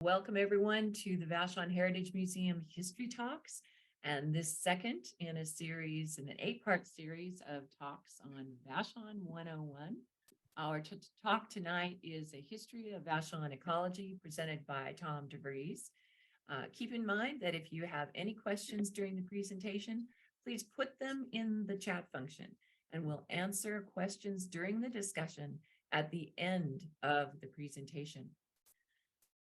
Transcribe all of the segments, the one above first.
Welcome everyone to the Vashon Heritage Museum History Talks, and this second in a series, in an 8-part series of talks on Vashon 101. Our talk tonight is a history of Vashon ecology presented by Tom DeVries. Keep in mind that if you have any questions during the presentation, please put them in the chat function and we'll answer questions during the discussion at the end of the presentation.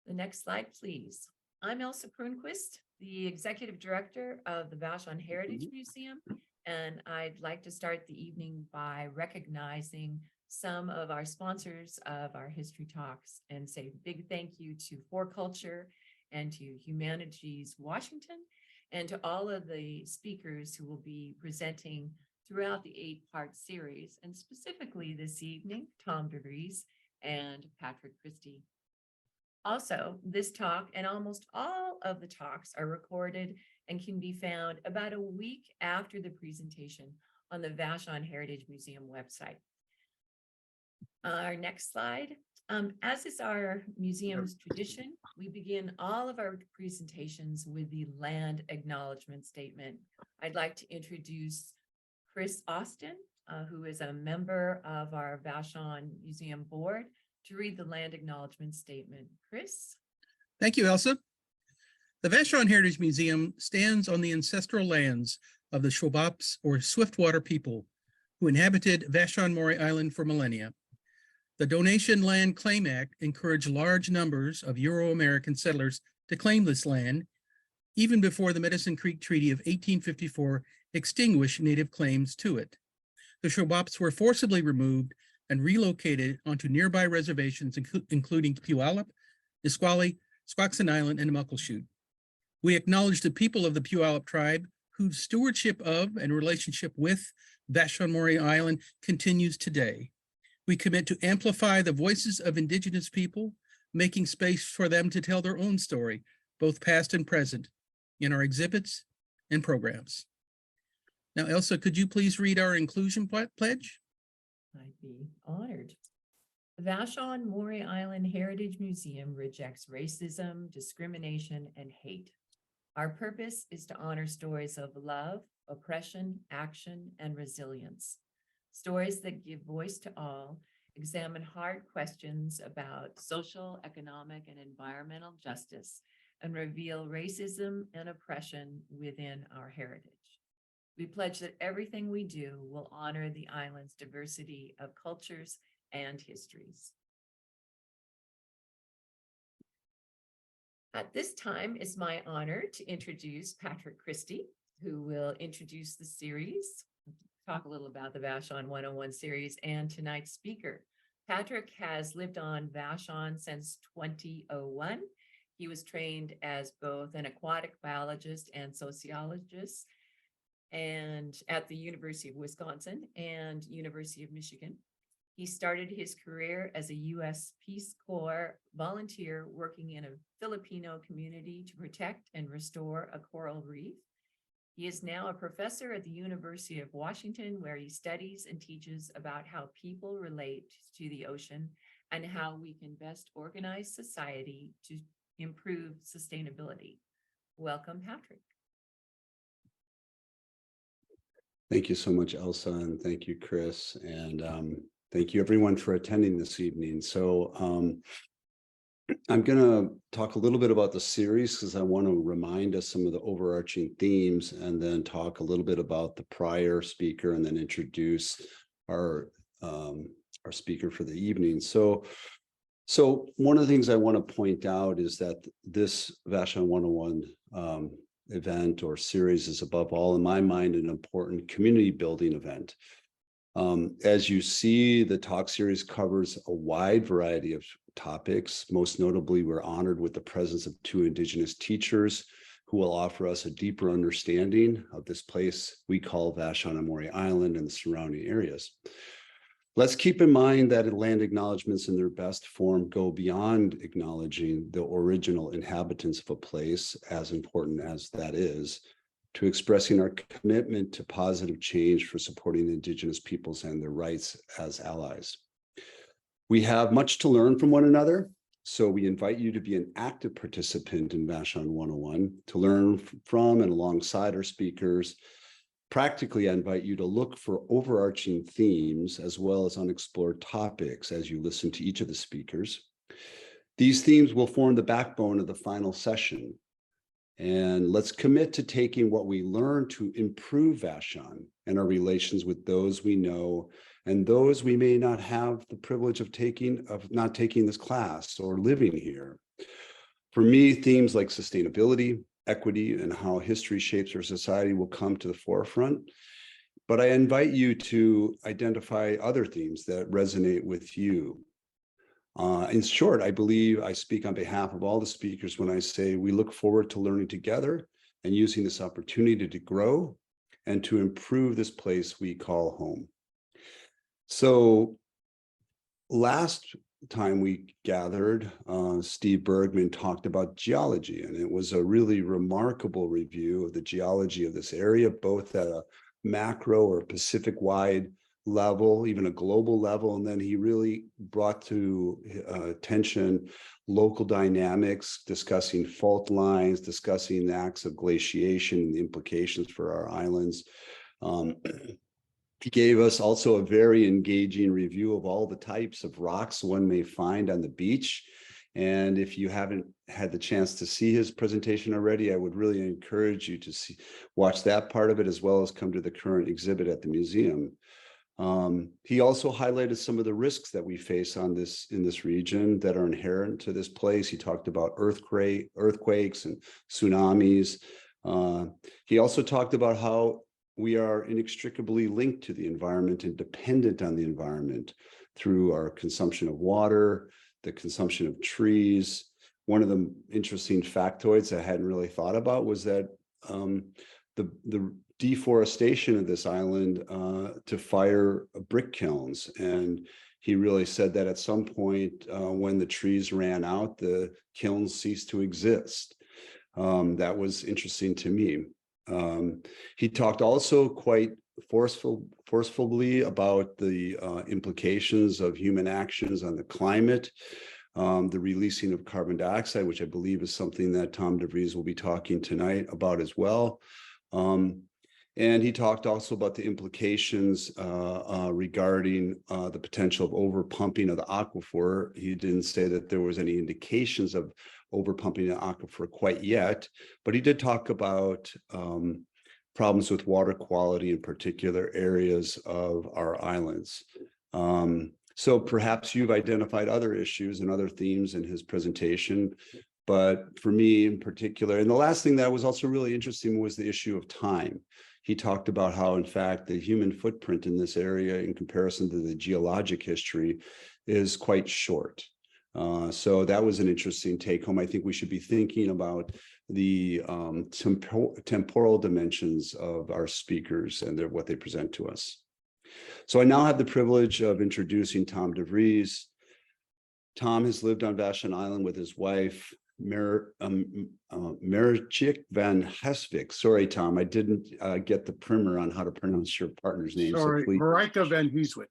The next slide, please. I'm Elsa Prunquist, the Executive Director of the Vashon Heritage Museum, and I'd like to start the evening by recognizing some of our sponsors of our history talks and say big thank you to For Culture and to Humanities Washington and to all of the speakers who will be presenting throughout the 8-part series, and specifically this evening, Tom DeVries and Patrick Christie. Also, this talk and almost all of the talks are recorded and can be found about a week after the presentation on the Vashon Heritage Museum website. Our next slide. As is our museum's tradition, we begin all of our presentations with the land acknowledgement statement. I'd like to introduce Chris Austin, who is a member of our Vashon Museum Board, to read the land acknowledgement statement. Chris? Thank you, Elsa. The Vashon Heritage Museum stands on the ancestral lands of the Shwabopts, or Swiftwater people, who inhabited Vashon Maury Island for millennia. The Donation Land Claim Act encouraged large numbers of Euro-American settlers to claim this land, even before the Medicine Creek Treaty of 1854 extinguished native claims to it. The Shwabopts were forcibly removed and relocated onto nearby reservations, including Puyallup, Nisqually, Squaxin Island, and Muckleshoot. We acknowledge the people of the Puyallup tribe whose stewardship of and relationship with Vashon Maury Island continues today. We commit to amplify the voices of Indigenous people, making space for them to tell their own story, both past and present, in our exhibits and programs. Now, Elsa, could you please read our inclusion pledge? I'd be honored. The Vashon Maury Island Heritage Museum rejects racism, discrimination, and hate. Our purpose is to honor stories of love, oppression, action, and resilience. Stories that give voice to all, examine hard questions about social, economic, and environmental justice, and reveal racism and oppression within our heritage. We pledge that everything we do will honor the island's diversity of cultures and histories. At this time, it's my honor to introduce Patrick Christie, who will introduce the series, talk a little about the Vashon 101 series, and tonight's speaker. Patrick has lived on Vashon since 2001. He was trained as both an aquatic biologist and sociologist, and at the University of Wisconsin and University of Michigan. He started his career as a U.S. Peace Corps volunteer working in a Filipino community to protect and restore a coral reef. He is now a professor at the University of Washington, where he studies and teaches about how people relate to the ocean and how we can best organize society to improve sustainability. Welcome, Patrick. Thank you so much, Elsa, and thank you, Chris, and thank you everyone for attending this evening. So I'm going to talk a little bit about the series because I want to remind us some of the overarching themes, and then talk a little bit about the prior speaker, and then introduce our speaker for the evening. So one of the things I want to point out is that this Vashon 101 event or series is, above all, in my mind, an important community building event. As you see, the talk series covers a wide variety of topics. Most notably, we're honored with the presence of 2 Indigenous teachers who will offer us a deeper understanding of this place we call Vashon Maury Island and the surrounding areas. Let's keep in mind that land acknowledgements in their best form go beyond acknowledging the original inhabitants of a place, as important as that is, to expressing our commitment to positive change for supporting Indigenous peoples and their rights as allies. We have much to learn from one another, So we invite you to be an active participant in Vashon 101 to learn from and alongside our speakers. Practically, I invite you to look for overarching themes as well as unexplored topics as you listen to each of the speakers. These themes will form the backbone of the final session. And let's commit to taking what we learn to improve Vashon and our relations with those we know and those we may not have the privilege of not taking this class or living here. For me, themes like sustainability, equity, and how history shapes our society will come to the forefront. But I invite you to identify other themes that resonate with you. In short, I believe I speak on behalf of all the speakers when I say we look forward to learning together and using this opportunity to grow and to improve this place we call home. So last time we gathered, Steve Bergman talked about geology, and it was a really remarkable review of the geology of this area, both at a macro or Pacific-wide level, even a global level. And then he really brought to attention local dynamics, discussing fault lines, discussing the acts of glaciation and the implications for our islands. He gave us also a very engaging review of all the types of rocks one may find on the beach. And if you haven't had the chance to see his presentation already, I would really encourage you to watch that part of it, as well as come to the current exhibit at the museum. He also highlighted some of the risks that we face in this region that are inherent to this place. He talked about earthquakes and tsunamis. He also talked about how we are inextricably linked to the environment and dependent on the environment through our consumption of water, the consumption of trees. One of the interesting factoids I hadn't really thought about was that the deforestation of this island to fire brick kilns. And he really said that at some point when the trees ran out, the kilns ceased to exist. That was interesting to me. He talked also quite forcefully about the implications of human actions on the climate, the releasing of carbon dioxide, which I believe is something that Tom DeVries will be talking tonight about as well. And he talked also about the implications regarding the potential of overpumping of the aquifer. He didn't say that there was any indications of overpumping the aquifer quite yet, but he did talk about problems with water quality in particular areas of our islands. So perhaps you've identified other issues and other themes in his presentation, but for me in particular, and the last thing that was also really interesting was the issue of time. He talked about how, in fact, the human footprint in this area in comparison to the geologic history is quite short. So that was an interesting take home. I think we should be thinking about the temporal dimensions of our speakers and what they present to us. So I now have the privilege of introducing Tom DeVries. Tom has lived on Vashon Island with his wife, Merchik van Hesvik. Sorry, Tom, I didn't get the primer on how to pronounce your partner's name. Sorry, so please. Marika van Heeswick.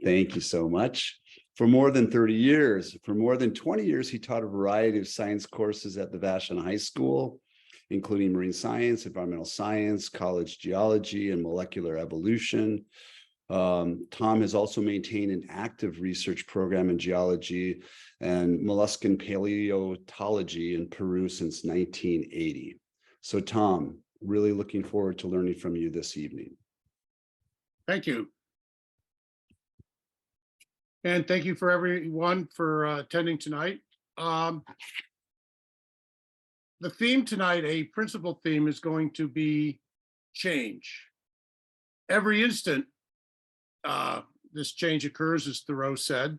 Thank you so much. For more than 30 years, for more than 20 years, he taught a variety of science courses at the Vashon High School, including marine science, environmental science, college geology, and molecular evolution. Tom has also maintained an active research program in geology and molluscan paleontology in Peru since 1980. So Tom, really looking forward to learning from you this evening. Thank you. And thank you for everyone for attending tonight. The theme tonight, a principal theme, is going to be change. Every instant, this change occurs, as Thoreau said,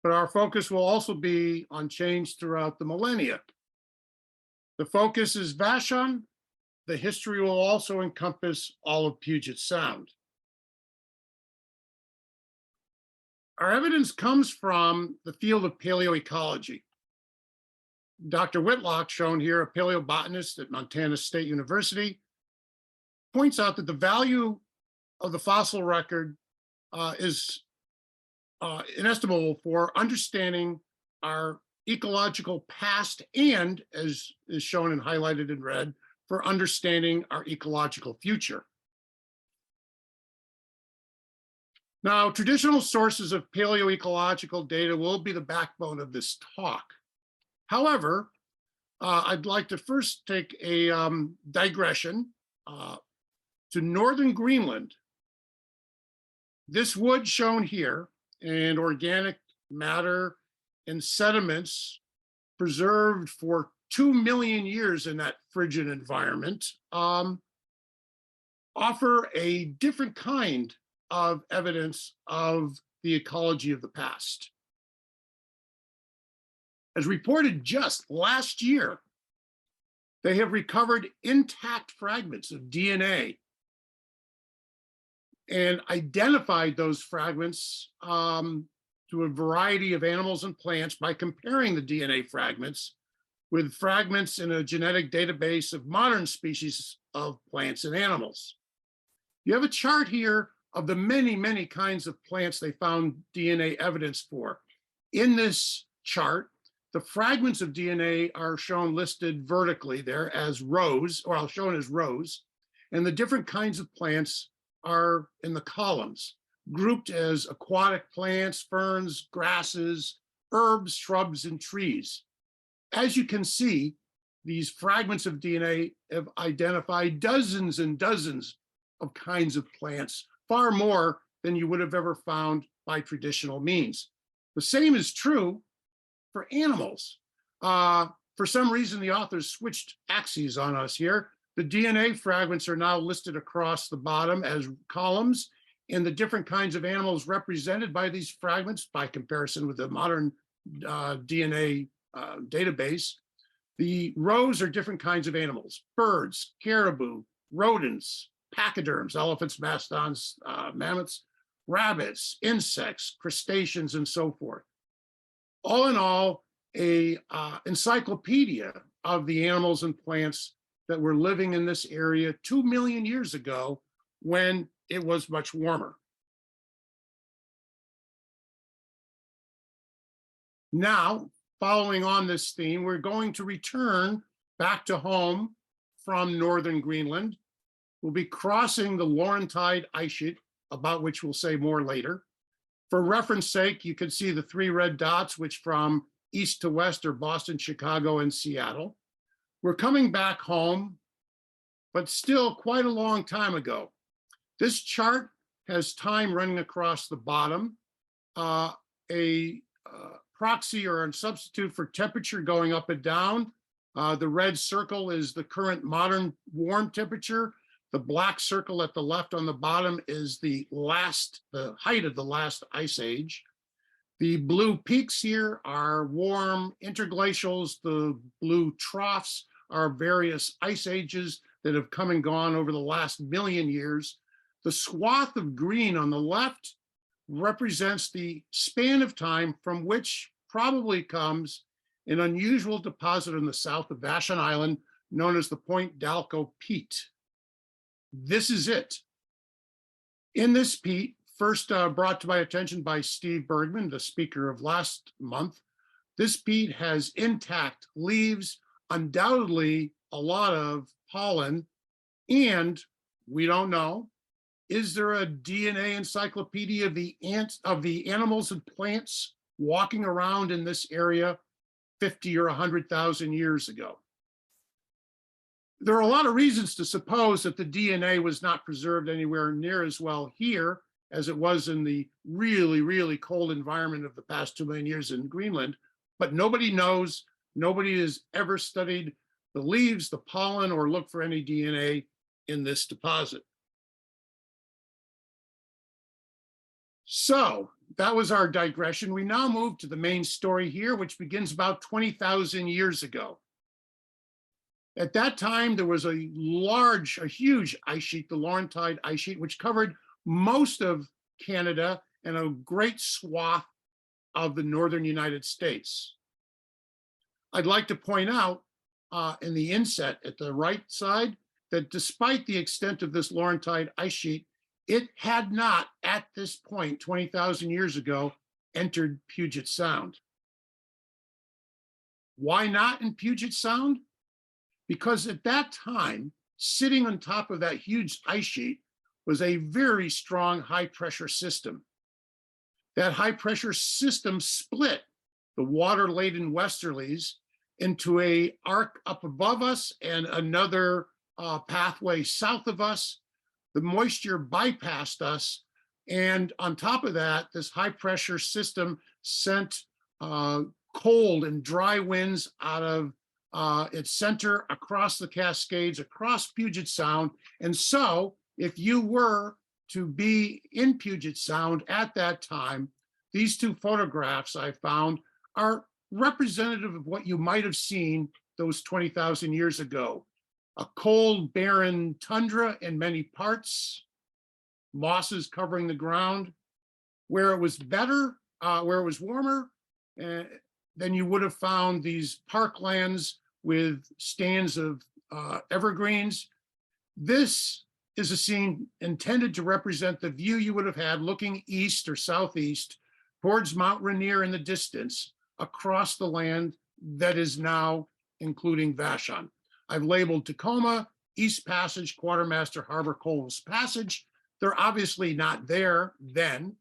but our focus will also be on change throughout the millennia. The focus is Vashon. The history will also encompass all of Puget Sound. Our evidence comes from the field of paleoecology. Dr. Whitlock, shown here, a paleobotanist at Montana State University, points out that the value of the fossil record is inestimable for understanding our ecological past and, as is shown and highlighted in red, for understanding our ecological future. Now, traditional sources of paleoecological data will be the backbone of this talk. However, I'd like to first take a digression to northern Greenland. This wood shown here and organic matter and sediments preserved for 2 million years in that frigid environment offer a different kind of evidence of the ecology of the past. As reported just last year, they have recovered intact fragments of DNA and identified those fragments to a variety of animals and plants by comparing the DNA fragments with fragments in a genetic database of modern species of plants and animals. You have a chart here of the many, many kinds of plants they found DNA evidence for. In this chart, the fragments of DNA are shown listed vertically there as rows, or shown as rows, and the different kinds of plants are in the columns, grouped as aquatic plants, ferns, grasses, herbs, shrubs, and trees. As you can see, these fragments of DNA have identified dozens and dozens of kinds of plants, far more than you would have ever found by traditional means. The same is true for animals. For some reason, the authors switched axes on us here. The DNA fragments are now listed across the bottom as columns, and the different kinds of animals represented by these fragments, by comparison with the modern DNA database, the rows are different kinds of animals: birds, caribou, rodents, pachyderms, elephants, mastodons, mammoths, rabbits, insects, crustaceans, and so forth. All in all, a encyclopedia of the animals and plants that were living in this area 2 million years ago when it was much warmer. Now, following on this theme, we're going to return back to home from northern Greenland. We'll be crossing the Laurentide ice sheet, about which we'll say more later. For reference sake, you can see the 3 red dots, which from east to west are Boston, Chicago, and Seattle. We're coming back home, but still quite a long time ago. This chart has time running across the bottom, a proxy or a substitute for temperature going up and down. The red circle is the current modern warm temperature. The black circle at the left on the bottom is the height of the last ice age. The blue peaks here are warm interglacials. The blue troughs are various ice ages that have come and gone over the last million years. The swath of green on the left represents the span of time from which probably comes an unusual deposit in the south of Vashon Island known as the Point Dalco peat. This is it. In this peat, first brought to my attention by Steve Bergman, the speaker of last month, this peat has intact leaves, undoubtedly a lot of pollen, and we don't know, is there a DNA encyclopedia of the animals and plants walking around in this area 50 or 100,000 years ago? There are a lot of reasons to suppose that the DNA was not preserved anywhere near as well here as it was in the really, really cold environment of the past 2 million years in Greenland, but nobody knows. Nobody has ever studied the leaves, the pollen, or looked for any DNA in this deposit. So that was our digression. We now move to the main story here, which begins about 20,000 years ago. At that time, there was a huge ice sheet, the Laurentide ice sheet, which covered most of Canada and a great swath of the northern United States. I'd like to point out in the inset at the right side that despite the extent of this Laurentide ice sheet, it had not at this point, 20,000 years ago, entered Puget Sound. Why not in Puget Sound? Because at that time, sitting on top of that huge ice sheet was a very strong high pressure system. That high pressure system split the water laden westerlies into a arc up above us and another pathway south of us. The moisture bypassed us. And on top of that, this high pressure system sent cold and dry winds out of its center across the Cascades, across Puget Sound. And so if you were to be in Puget Sound at that time, these two photographs I found are representative of what you might have seen those 20,000 years ago. A cold, barren tundra in many parts, mosses covering the ground. Where it was better, where it was warmer, then you would have found these parklands with stands of evergreens. This is a scene intended to represent the view you would have had looking east or southeast towards Mount Rainier in the distance across the land that is now including Vashon. I've labeled Tacoma, East Passage, Quartermaster Harbor, Coles Passage. They're obviously not there then.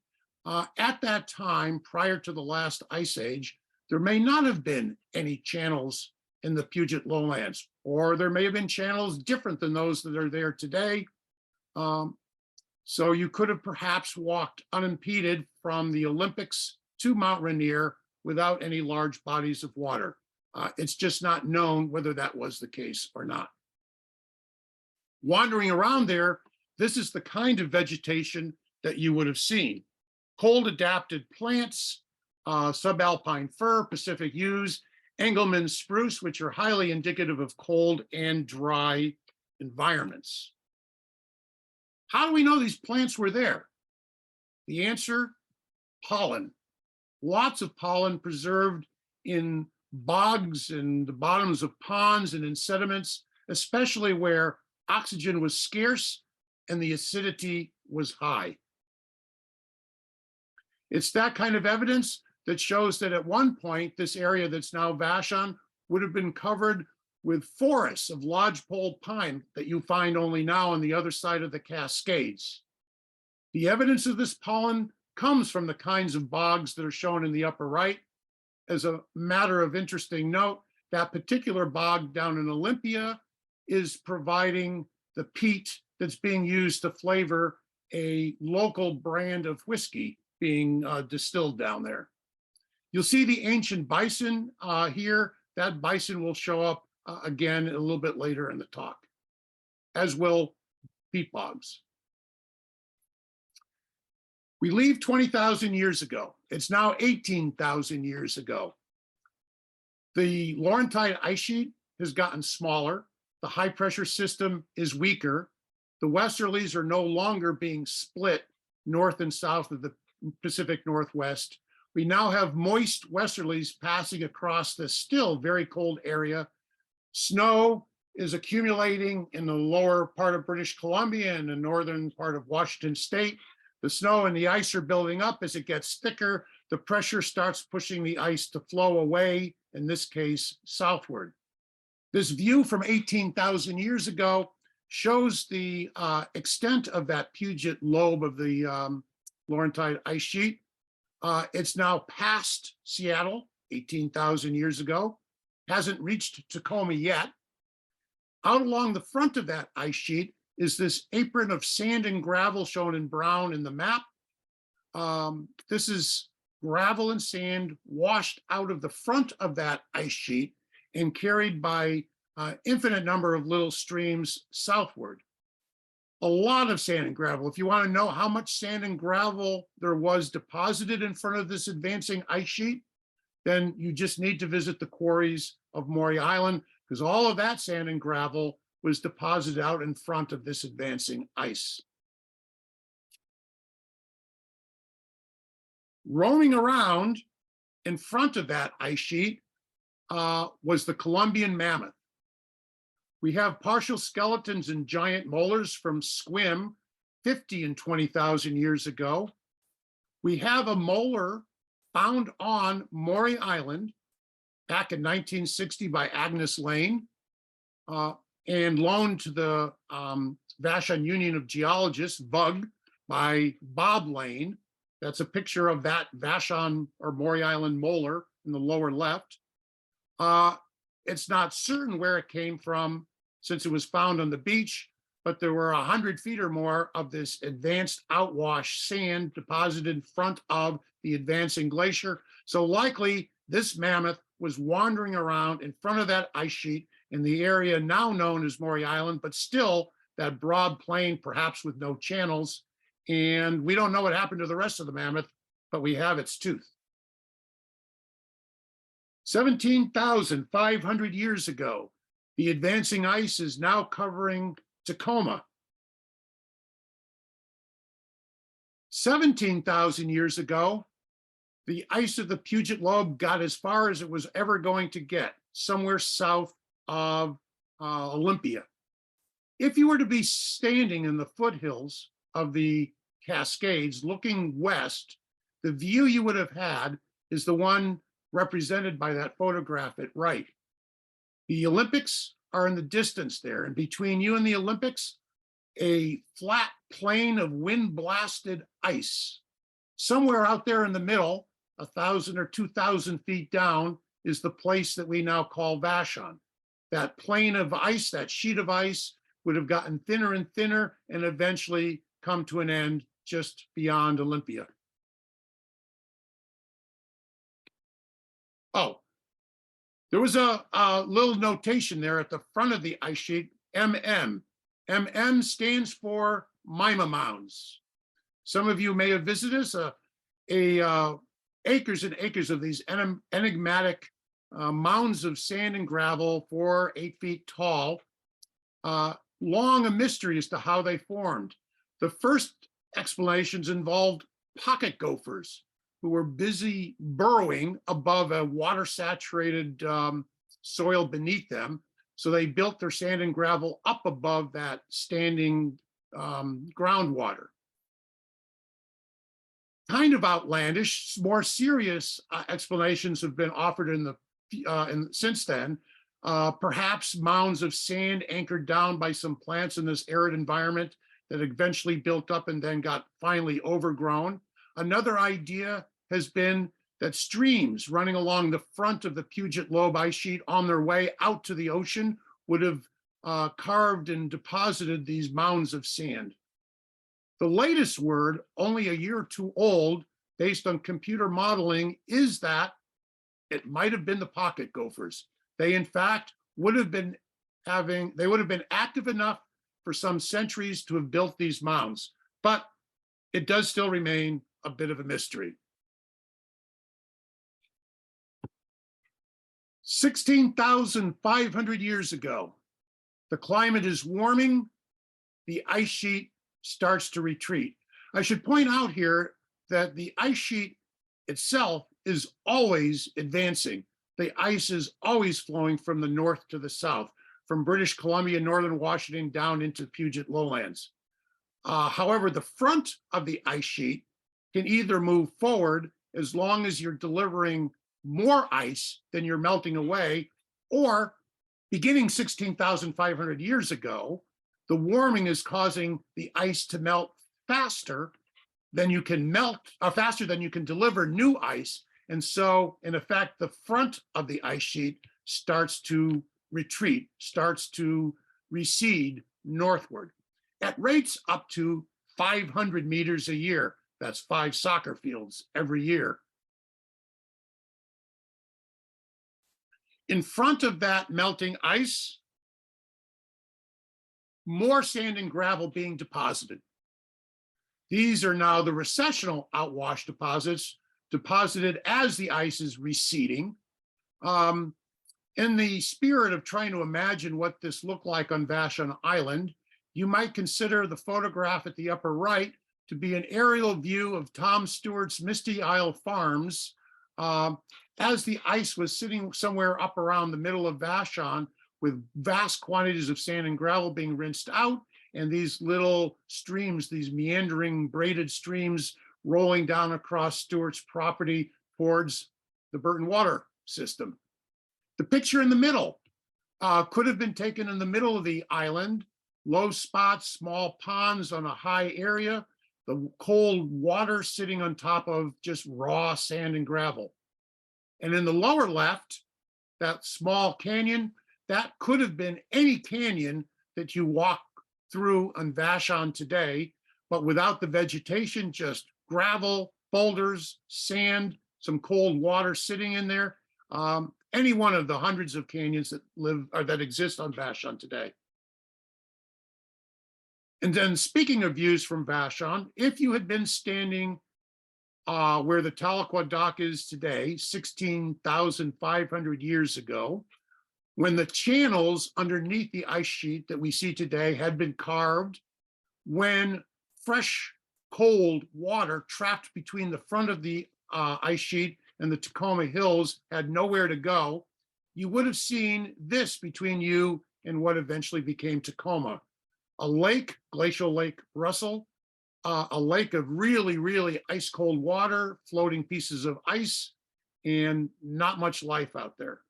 At that time, prior to the last ice age, there may not have been any channels in the Puget lowlands, or there may have been channels different than those that are there today. So you could have perhaps walked unimpeded from the Olympics to Mount Rainier without any large bodies of water. It's just not known whether that was the case or not. Wandering around there, this is the kind of vegetation that you would have seen. Cold adapted plants, subalpine fir, Pacific yews, Engelmann spruce, which are highly indicative of cold and dry environments. How do we know these plants were there? The answer, pollen. Lots of pollen preserved in bogs and the bottoms of ponds and in sediments, especially where oxygen was scarce and the acidity was high. It's that kind of evidence that shows that at one point, this area that's now Vashon would have been covered with forests of lodgepole pine that you find only now on the other side of the Cascades. The evidence of this pollen comes from the kinds of bogs that are shown in the upper right. As a matter of interesting note, that particular bog down in Olympia is providing the peat that's being used to flavor a local brand of whiskey being distilled down there. You'll see the ancient bison here. That bison will show up again a little bit later in the talk, as will peat bogs. We leave 20,000 years ago. It's now 18,000 years ago. The Laurentide ice sheet has gotten smaller. The high pressure system is weaker. The westerlies are no longer being split north and south of the Pacific Northwest. We now have moist westerlies passing across this still very cold area. Snow is accumulating in the lower part of British Columbia and the northern part of Washington State. The snow and the ice are building up. As it gets thicker, the pressure starts pushing the ice to flow away, in this case, southward. This view from 18,000 years ago shows the extent of that Puget lobe of the Laurentide ice sheet. It's now past Seattle, 18,000 years ago, hasn't reached Tacoma yet. Out along the front of that ice sheet is this apron of sand and gravel shown in brown in the map. This is gravel and sand washed out of the front of that ice sheet and carried by an infinite number of little streams southward. A lot of sand and gravel. If you want to know how much sand and gravel there was deposited in front of this advancing ice sheet, then you just need to visit the quarries of Maury Island, because all of that sand and gravel was deposited out in front of this advancing ice. Roaming around in front of that ice sheet was the Columbian mammoth. We have partial skeletons and giant molars from Squim 50 and 20,000 years ago. We have a molar found on Maury Island back in 1960 by Agnes Lane and loaned to the Vashon Union of Geologists, VUG, by Bob Lane. That's a picture of that Vashon or Maury Island molar in the lower left. It's not certain where it came from since it was found on the beach, but there were 100 feet or more of this advanced outwash sand deposited in front of the advancing glacier. So likely this mammoth was wandering around in front of that ice sheet in the area now known as Maury Island, but still that broad plain, perhaps with no channels. And we don't know what happened to the rest of the mammoth, but we have its tooth. 17,500 years ago, the advancing ice is now covering Tacoma. 17,000 years ago, the ice of the Puget Lobe got as far as it was ever going to get, somewhere south of Olympia. If you were to be standing in the foothills of the Cascades looking west, the view you would have had is the one represented by that photograph at right. The Olympics are in the distance there, and between you and the Olympics, a flat plain of wind-blasted ice. Somewhere out there in the middle, 1,000 or 2,000 feet down, is the place that we now call Vashon. That plain of ice, that sheet of ice, would have gotten thinner and thinner and eventually come to an end just beyond Olympia. Oh, there was a little notation there at the front of the ice sheet, MM. MM stands for Mima Mounds. Some of you may have visited us, acres and acres of these enigmatic mounds of sand and gravel, 4 to 8 feet tall. Long a mystery as to how they formed. The first explanations involved pocket gophers who were busy burrowing above a water-saturated soil beneath them. So they built their sand and gravel up above that standing groundwater. Kind of outlandish, more serious explanations have been offered since then. Perhaps mounds of sand anchored down by some plants in this arid environment that eventually built up and then got finally overgrown. Another idea has been that streams running along the front of the Puget Lobe ice sheet on their way out to the ocean would have carved and deposited these mounds of sand. The latest word, only a year or two old, based on computer modeling, is that it might have been the pocket gophers. They, in fact, would have been active enough for some centuries to have built these mounds, but it does still remain a bit of a mystery. 16,500 years ago, the climate is warming, the ice sheet starts to retreat. I should point out here that the ice sheet itself is always advancing. The ice is always flowing from the north to the south, from British Columbia, northern Washington, down into Puget lowlands. However, the front of the ice sheet can either move forward as long as you're delivering more ice than you're melting away, or beginning 16,500 years ago, the warming is causing the ice to melt faster than you can faster than you can deliver new ice. And so, in effect, the front of the ice sheet starts to retreat, starts to recede northward at rates up to 500 meters a year. That's 5 soccer fields every year. In front of that melting ice, more sand and gravel being deposited. These are now the recessional outwash deposits, deposited as the ice is receding. In the spirit of trying to imagine what this looked like on Vashon Island, you might consider the photograph at the upper right to be an aerial view of Tom Stewart's Misty Isle Farms as the ice was sitting somewhere up around the middle of Vashon, with vast quantities of sand and gravel being rinsed out, and these little streams, these meandering braided streams rolling down across Stewart's property towards the Burton water system. The picture in the middle could have been taken in the middle of the island, low spots, small ponds on a high area, the cold water sitting on top of just raw sand and gravel. And in the lower left, that small canyon, that could have been any canyon that you walk through on Vashon today, but without the vegetation, just gravel, boulders, sand, some cold water sitting in there. Any one of the hundreds of canyons that live or that exist on Vashon today. And then speaking of views from Vashon, if you had been standing where the Tahlequah Dock is today, 16,500 years ago, when the channels underneath the ice sheet that we see today had been carved, when fresh, cold water trapped between the front of the ice sheet and the Tacoma Hills had nowhere to go, you would have seen this between you and what eventually became Tacoma. A lake, Glacial Lake Russell, a lake of really, really ice cold water, floating pieces of ice, and not much life out there.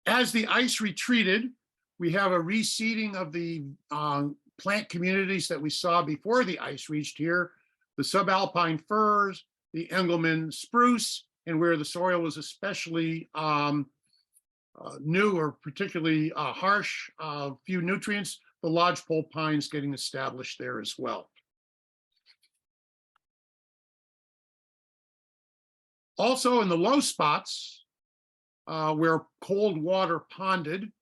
As the ice retreated, we have a reseeding of the plant communities that we saw before the ice reached here, the subalpine firs, the Engelmann spruce, and where the soil was especially new or particularly harsh, few nutrients, the lodgepole pines getting established there as well. Also in the low spots, where cold water ponded,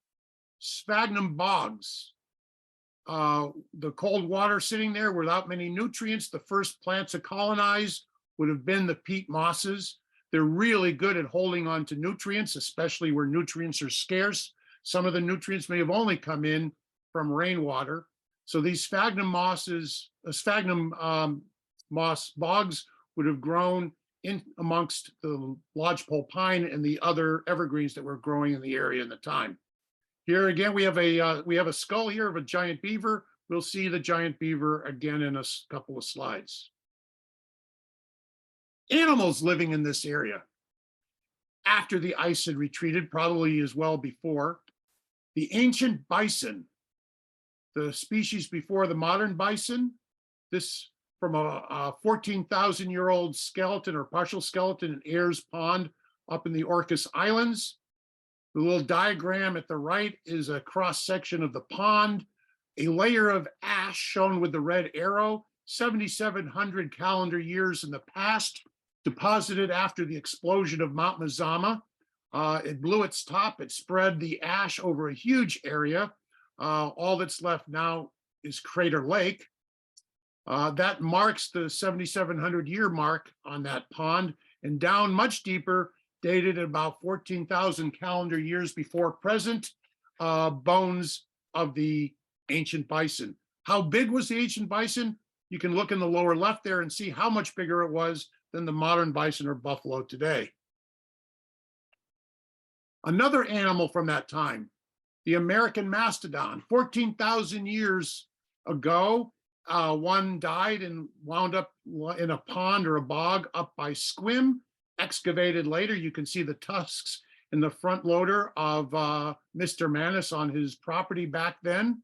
sphagnum bogs. The cold water sitting there without many nutrients, the first plants to colonize would have been the peat mosses. They're really good at holding on to nutrients, especially where nutrients are scarce. Some of the nutrients may have only come in from rainwater. So these sphagnum mosses, moss bogs would have grown in amongst the lodgepole pine and the other evergreens that were growing in the area in the time. Here again, we have a skull here of a giant beaver. We'll see the giant beaver again in a couple of slides. Animals living in this area after the ice had retreated, probably as well before. The ancient bison, the species before the modern bison, this from a 14,000-year-old skeleton or partial skeleton in Ayers Pond up in the Orcas Islands. The little diagram at the right is a cross-section of the pond, a layer of ash shown with the red arrow, 7,700 calendar years in the past, deposited after the explosion of Mount Mazama. It blew its top, it spread the ash over a huge area. All that's left now is Crater Lake. That marks the 7,700 year mark on that pond, and down much deeper, dated at about 14,000 calendar years before present, bones of the ancient bison. How big was the ancient bison? You can look in the lower left there and see how much bigger it was than the modern bison or buffalo today. Another animal from that time, the American mastodon. 14,000 years ago, one died and wound up in a pond or a bog up by Squim. Excavated later, you can see the tusks in the front loader of Mr. Manus on his property back then.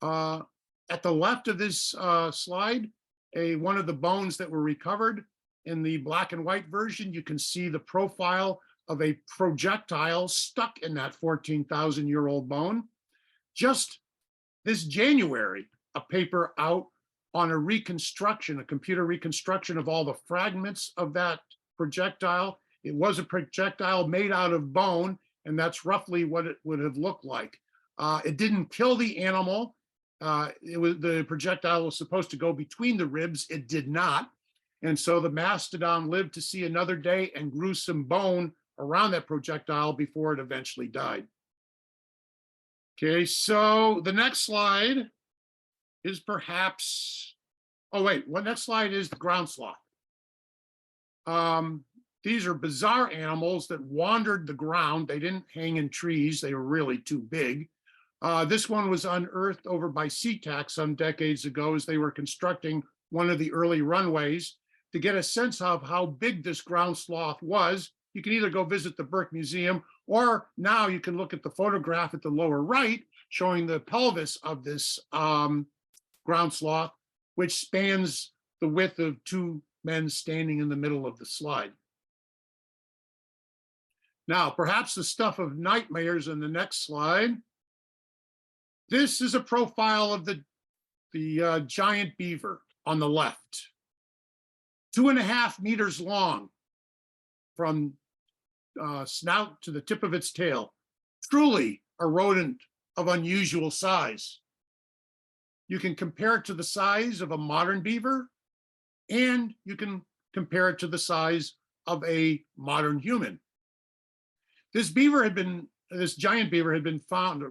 At the left of this slide, one of the bones that were recovered in the black and white version, you can see the profile of a projectile stuck in that 14,000-year-old bone. Just this January, a paper out on a reconstruction, a computer reconstruction of all the fragments of that projectile. It was a projectile made out of bone, and that's roughly what it would have looked like. It didn't kill the animal. The projectile was supposed to go between the ribs. It did not. And so the mastodon lived to see another day and grew some bone around that projectile before it eventually died. Okay, so the next slide is perhaps, next slide is the ground sloth. These are bizarre animals that wandered the ground. They didn't hang in trees. They were really too big. This one was unearthed over by SeaTac some decades ago as they were constructing one of the early runways. To get a sense of how big this ground sloth was, you can either go visit the Burke Museum, or now you can look at the photograph at the lower right, showing the pelvis of this ground sloth, which spans the width of two men standing in the middle of the slide. Now, perhaps the stuff of nightmares in the next slide. This is a profile of the giant beaver on the left. 2.5 meters long from snout to the tip of its tail. Truly a rodent of unusual size. You can compare it to the size of a modern beaver, and you can compare it to the size of a modern human. This giant beaver had been found,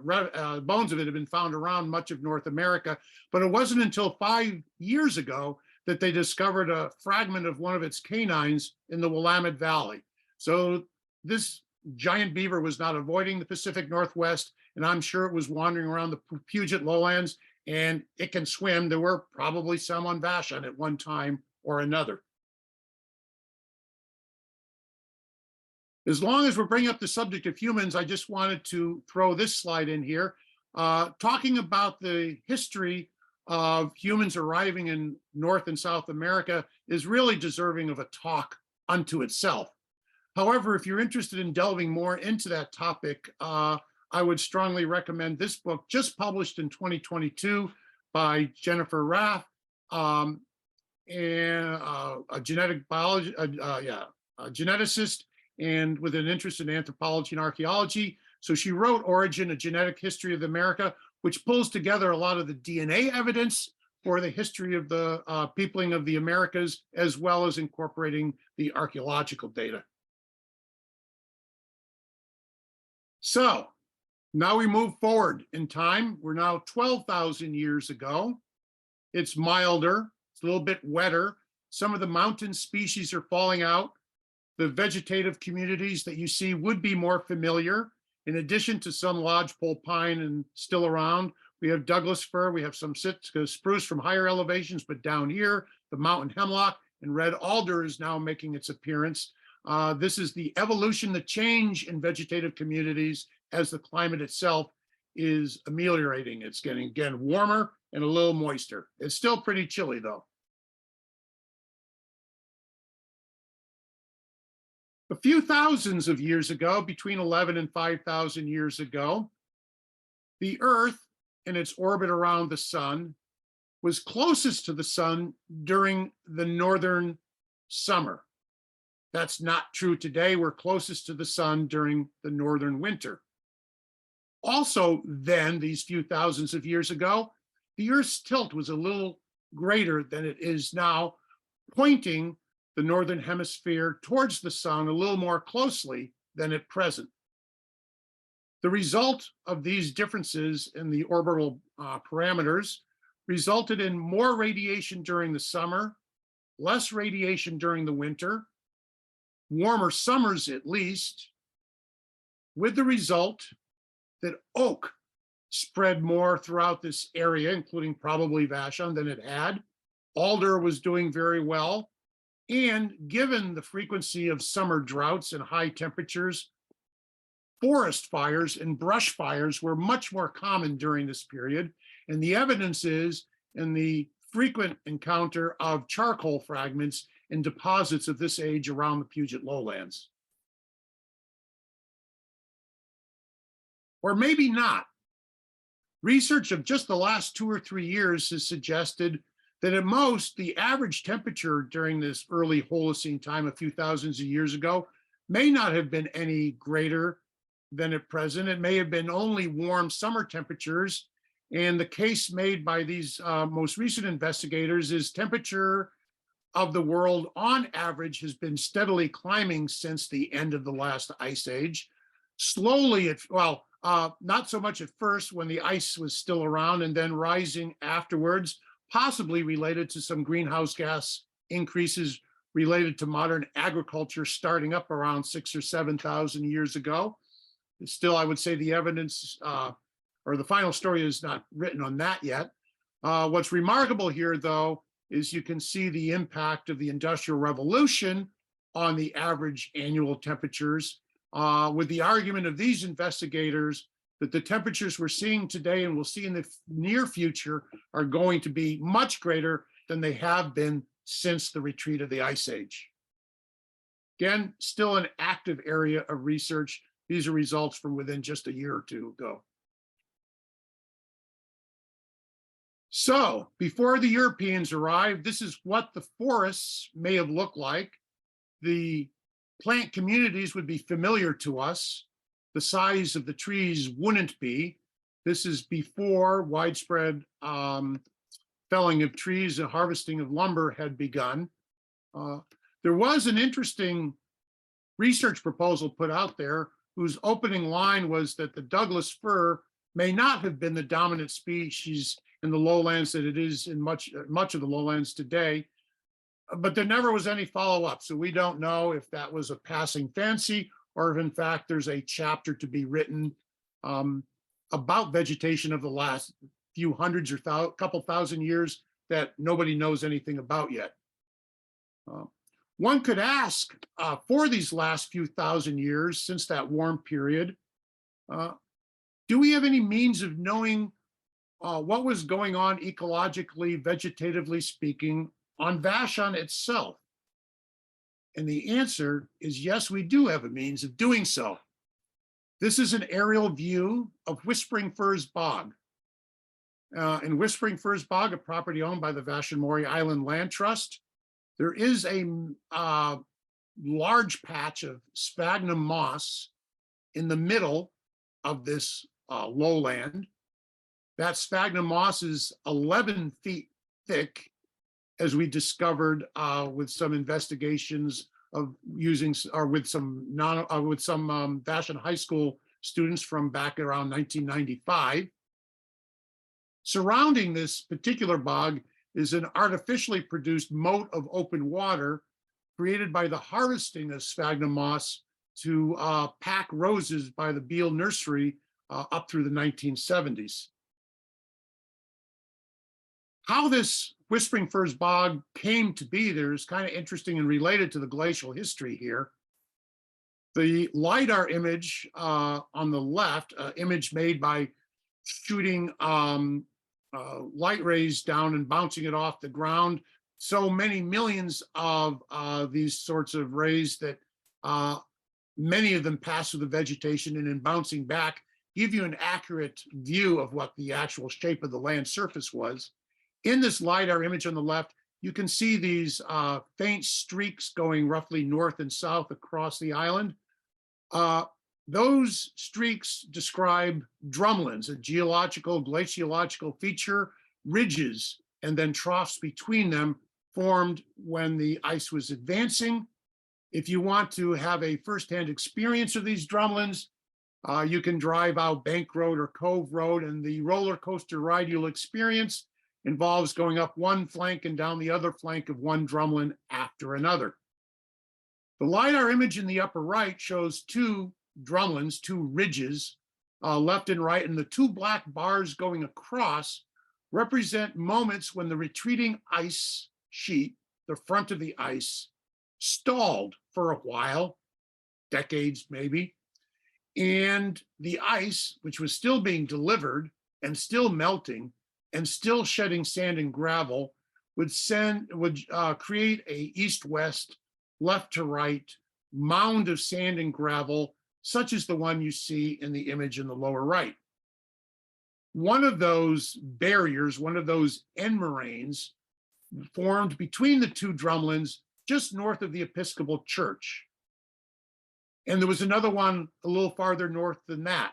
bones of it had been found around much of North America, but it wasn't until 5 years ago that they discovered a fragment of one of its canines in the Willamette Valley. So this giant beaver was not avoiding the Pacific Northwest, and I'm sure it was wandering around the Puget Lowlands, and it can swim. There were probably some on Vashon at one time or another. As long as we're bringing up the subject of humans, I just wanted to throw this slide in here, talking about the history of humans arriving in North and South America is really deserving of a talk unto itself. However, if you're interested in delving more into that topic, I would strongly recommend this book, just published in 2022 by Jennifer Rath, and a genetic biology, a geneticist, and with an interest in anthropology and archaeology. So she wrote Origin, A Genetic History of America, which pulls together a lot of the DNA evidence for the history of the peopling of the Americas, as well as incorporating the archaeological data. So now we move forward in time. We're now 12,000 years ago. It's milder, it's a little bit wetter. Some of the mountain species are falling out. The vegetative communities that you see would be more familiar. In addition to some lodgepole pine and still around, we have Douglas fir, we have some Sitka spruce from higher elevations, but down here, the mountain hemlock and red alder is now making its appearance. This is the evolution, the change in vegetative communities as the climate itself is ameliorating. It's getting, again, warmer and a little moister. It's still pretty chilly though. A few thousands of years ago, between 11 and 5,000 years ago, the Earth in its orbit around the sun was closest to the sun during the northern summer. That's not true today. We're closest to the sun during the northern winter. Also then, these few thousands of years ago, the Earth's tilt was a little greater than it is now, pointing the northern hemisphere towards the sun a little more closely than at present. The result of these differences in the orbital parameters resulted in more radiation during the summer, less radiation during the winter, warmer summers at least, with the result that oak spread more throughout this area, including probably Vashon, than it had. Alder was doing very well. And given the frequency of summer droughts and high temperatures, forest fires and brush fires were much more common during this period. And the evidence is in the frequent encounter of charcoal fragments in deposits of this age around the Puget Lowlands. Or maybe not. Research of just the last 2 or 3 years has suggested that at most, the average temperature during this early Holocene time a few thousands of years ago may not have been any greater than at present. It may have been only warm summer temperatures. And the case made by these most recent investigators is temperature of the world on average has been steadily climbing since the end of the last ice age. Slowly, not so much at first when the ice was still around, and then rising afterwards, possibly related to some greenhouse gas increases related to modern agriculture starting up around 6,000 or 7,000 years ago. Still, I would say the evidence or the final story is not written on that yet. What's remarkable here, though, is you can see the impact of the Industrial Revolution on the average annual temperatures, with the argument of these investigators that the temperatures we're seeing today and we'll see in the near future are going to be much greater than they have been since the retreat of the Ice Age. Again, still an active area of research. These are results from within just a year or two ago. So before the Europeans arrived, this is what the forests may have looked like. The plant communities would be familiar to us. The size of the trees wouldn't be. This is before widespread felling of trees and harvesting of lumber had begun. There was an interesting research proposal put out there whose opening line was that the Douglas fir may not have been the dominant species in the lowlands that it is in much of the lowlands today, but there never was any follow-up. So we don't know if that was a passing fancy or if in fact there's a chapter to be written about vegetation of the last few hundreds or couple thousand years that nobody knows anything about yet. One could ask for these last few thousand years since that warm period, do we have any means of knowing what was going on ecologically, vegetatively speaking, on Vashon itself? And the answer is yes, we do have a means of doing so. This is an aerial view of Whispering Firs Bog. In Whispering Firs Bog, a property owned by the Vashon Maury Island Land Trust, there is a large patch of sphagnum moss in the middle of this lowland. That sphagnum moss is 11 feet thick, as we discovered with some investigations of using, or with some Vashon High School students from back around 1995. Surrounding this particular bog is an artificially produced moat of open water created by the harvesting of sphagnum moss to pack roses by the Beale Nursery up through the 1970s. How this Whispering Firs Bog came to be there is kind of interesting and related to the glacial history here. The LiDAR image on the left, image made by shooting light rays down and bouncing it off the ground. So many millions of these sorts of rays that many of them pass through the vegetation and in bouncing back, give you an accurate view of what the actual shape of the land surface was. In this LiDAR image on the left, you can see these faint streaks going roughly north and south across the island. Those streaks describe drumlins, a geological, glaciological feature, ridges, and then troughs between them formed when the ice was advancing. If you want to have a firsthand experience of these drumlins, you can drive out Bank Road or Cove Road, and the roller coaster ride you'll experience involves going up one flank and down the other flank of one drumlin after another. The LiDAR image in the upper right shows two drumlins, two ridges, left and right, and the two black bars going across represent moments when the retreating ice sheet, the front of the ice, stalled for a while, decades maybe, and the ice, which was still being delivered and still melting and still shedding sand and gravel, would create a east-west, left to right mound of sand and gravel, such as the one you see in the image in the lower right. One of those barriers, one of those end moraines, formed between the two drumlins just north of the Episcopal Church. And there was another one a little farther north than that.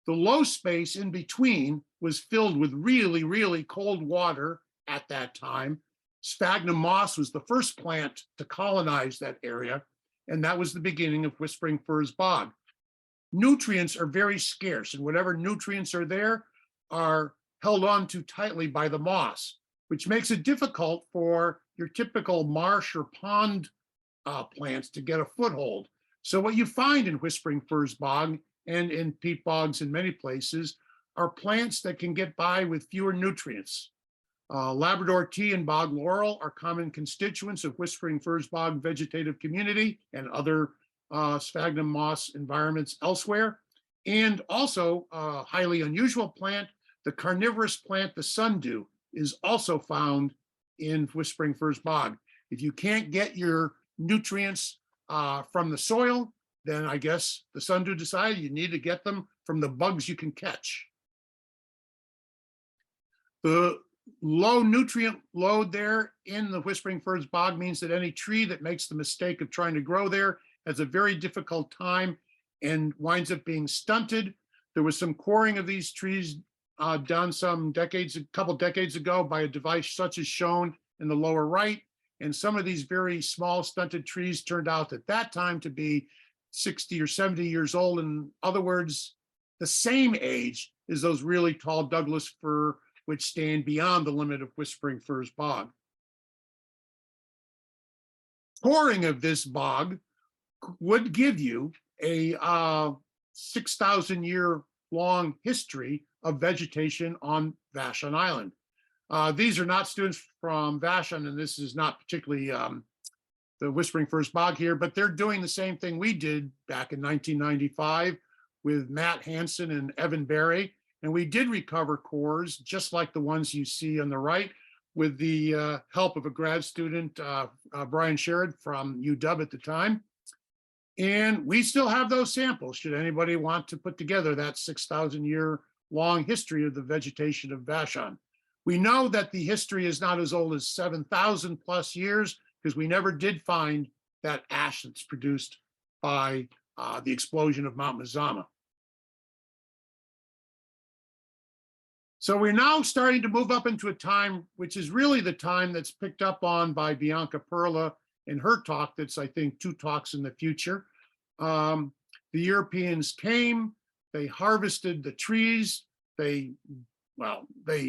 The low space in between was filled with really, really cold water at that time. Sphagnum moss was the first plant to colonize that area, and that was the beginning of Whispering Firs Bog. Nutrients are very scarce, and whatever nutrients are there are held on to tightly by the moss, which makes it difficult for your typical marsh or pond plants to get a foothold. So what you find in Whispering Firs Bog and in peat bogs in many places are plants that can get by with fewer nutrients. Labrador tea and bog laurel are common constituents of whispering firs bog vegetative community and other sphagnum moss environments elsewhere. And also a highly unusual plant, the carnivorous plant, the sundew, is also found in whispering firs bog. If you can't get your nutrients from the soil, then I guess the sundew decided you need to get them from the bugs you can catch. The low nutrient load there in the whispering firs bog means that any tree that makes the mistake of trying to grow there has a very difficult time and winds up being stunted. There was some coring of these trees done a couple decades ago by a device such as shown in the lower right. And some of these very small stunted trees turned out at that time to be 60 or 70 years old. In other words, the same age as those really tall Douglas fir, which stand beyond the limit of whispering firs bog. Coring of this bog would give you a 6,000 year long history of vegetation on Vashon Island. These are not students from Vashon, and this is not particularly the whispering firs bog here, but they're doing the same thing we did back in 1995 with Matt Hansen and Evan Berry. And we did recover cores, just like the ones you see on the right, with the help of a grad student, Brian Sherrod from UW at the time. And we still have those samples, should anybody want to put together that 6,000 year long history of the vegetation of Vashon. We know that the history is not as old as 7,000 plus years, because we never did find that ash that's produced by the explosion of Mount Mazama. So we're now starting to move up into a time, which is really the time that's picked up on by Bianca Perla in her talk. That's, I think, 2 talks in the future. The Europeans came, they harvested the trees, they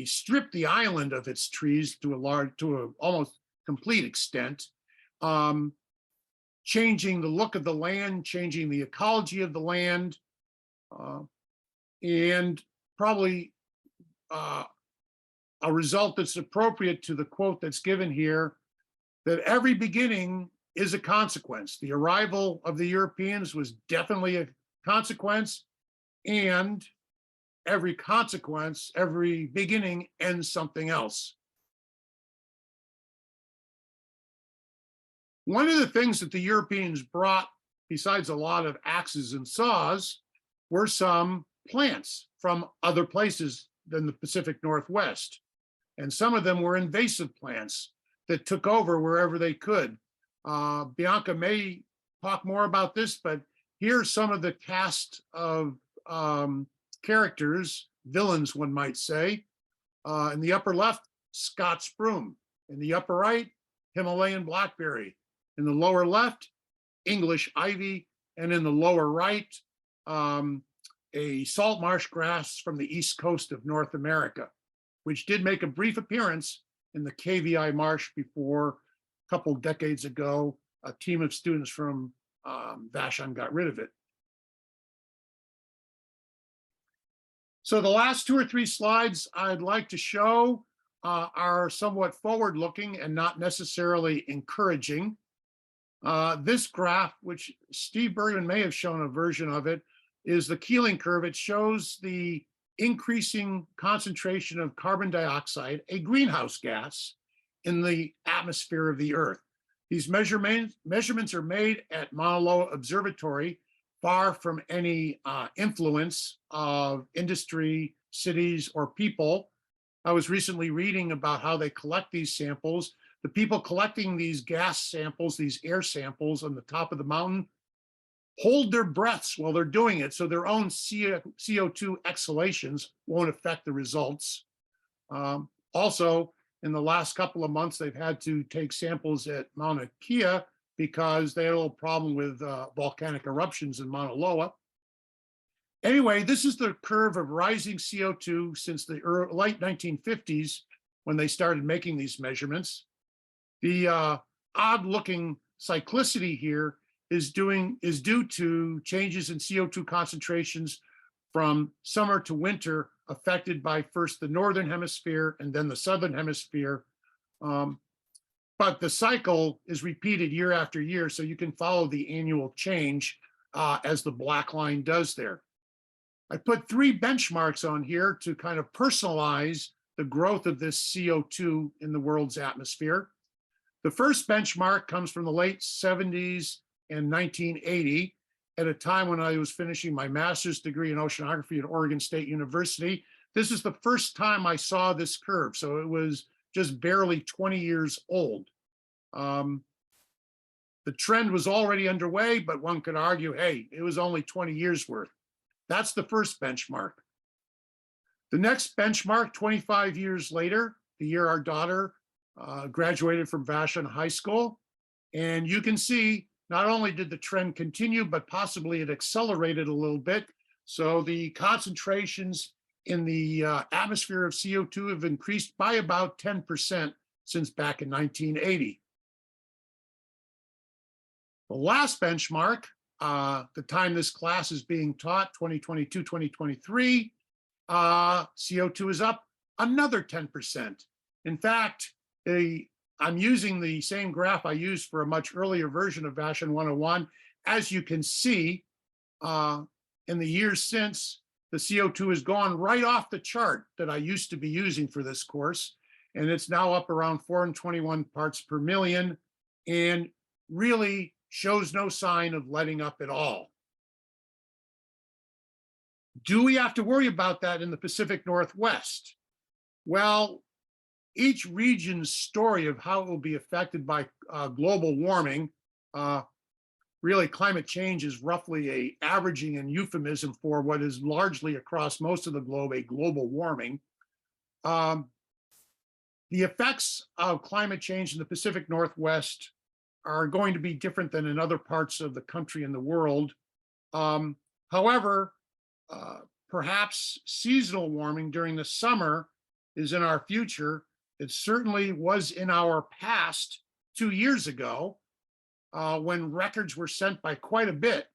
stripped the island of its trees to a almost complete extent, changing the look of the land, changing the ecology of the land, and probably a result that's appropriate to the quote that's given here, that every beginning is a consequence. The arrival of the Europeans was definitely a consequence, and every consequence, every beginning ends something else. One of the things that the Europeans brought, besides a lot of axes and saws, were some plants from other places than the Pacific Northwest. And some of them were invasive plants that took over wherever they could. Bianca may talk more about this, but here's some of the cast of characters, villains, one might say. In the upper left, Scots broom. In the upper right, Himalayan blackberry. In the lower left, English ivy. And in the lower right, a salt marsh grass from the east coast of North America, which did make a brief appearance in the KVI marsh before a couple decades ago. A team of students from Vashon got rid of it. So the last 2 or 3 slides I'd like to show are somewhat forward-looking and not necessarily encouraging. This graph, which Steve Bergman may have shown a version of it, is the Keeling curve. It shows the increasing concentration of carbon dioxide, a greenhouse gas, in the atmosphere of the Earth. These measurements are made at Mauna Loa Observatory, far from any influence of industry, cities, or people. I was recently reading about how they collect these samples. The people collecting these gas samples, these air samples on the top of the mountain, hold their breaths while they're doing it, so their own CO2 exhalations won't affect the results. Also, in the last couple of months, they've had to take samples at Mauna Kea because they had a little problem with volcanic eruptions in Mauna Loa. Anyway, this is the curve of rising CO2 since the late 1950s, when they started making these measurements. The odd-looking cyclicity here is due to changes in CO2 concentrations from summer to winter affected by first the northern hemisphere and then the southern hemisphere. But the cycle is repeated year after year, so you can follow the annual change as the black line does there. I put 3 benchmarks on here to kind of personalize the growth of this CO2 in the world's atmosphere. The first benchmark comes from the late 70s and 1980, at a time when I was finishing my master's degree in oceanography at Oregon State University. This is the first time I saw this curve, so it was just barely 20 years old. The trend was already underway, but one could argue, hey, it was only 20 years worth. That's the first benchmark. The next benchmark, 25 years later, the year our daughter graduated from Vashon High School. And you can see not only did the trend continue, but possibly it accelerated a little bit. So the concentrations in the atmosphere of CO2 have increased by about 10% since back in 1980. The last benchmark, the time this class is being taught, 2022, 2023, CO2 is up another 10%. In fact, I'm using the same graph I used for a much earlier version of Vashon 101. As you can see, in the years since, the CO2 has gone right off the chart that I used to be using for this course, and it's now up around 421 parts per million, and really shows no sign of letting up at all. Do we have to worry about that in the Pacific Northwest? Well, each region's story of how it will be affected by global warming, really climate change is roughly a averaging and euphemism for what is largely across most of the globe, a global warming. The effects of climate change in the Pacific Northwest are going to be different than in other parts of the country and the world. However, perhaps seasonal warming during the summer is in our future. It certainly was in our past 2 years ago, when records were set by quite a bit